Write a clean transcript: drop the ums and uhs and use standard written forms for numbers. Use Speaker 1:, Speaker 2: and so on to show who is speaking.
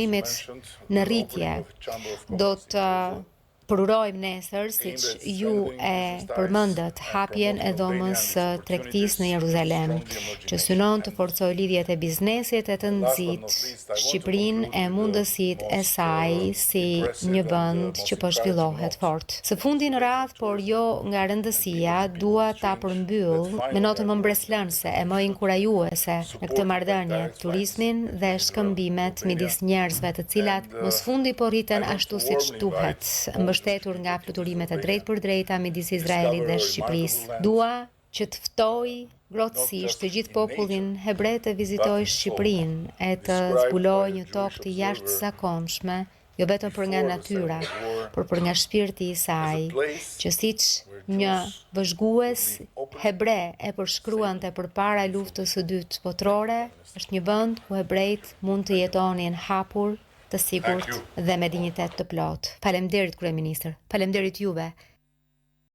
Speaker 1: në rritje. Do të përurojmë nesër, siç ju e përmendët, hapjen e dhomës së tregtisë në Jeruzalem, që synon të forcojë lidhjet e biznesit e të nxit Shqipërinë e mundësitë e saj si një vend që po zhvillohet fort. Së fundi në radhë, por jo nga rëndësia, dua ta përmbyll me notën më mbreslënëse e më inkurajuese në këtë marrëdhënie, turizmin dhe shkëmbimet midis njerëzve, të cilat mos fundi po rriten ashtu siç duhet, mbështetur nga fluturimet e drejtpërdrejta midis Izraelit dhe Shqipërisë. Dua që të ftoj grotësisht të gjithë popullin hebre të vizitojë Shqipërinë e të zbulojë një tokë të jashtëzakonshme, jo vetëm për nga natyra, por për nga shpirti i saj, që siç një vëzhgues hebre e përshkruante përpara luftës së dytë botërore, është një vend ku hebrejt mund të jetonin hapur, të sigurt dhe me dinjitet të plot. Faleminderit kryeministër. Faleminderit juve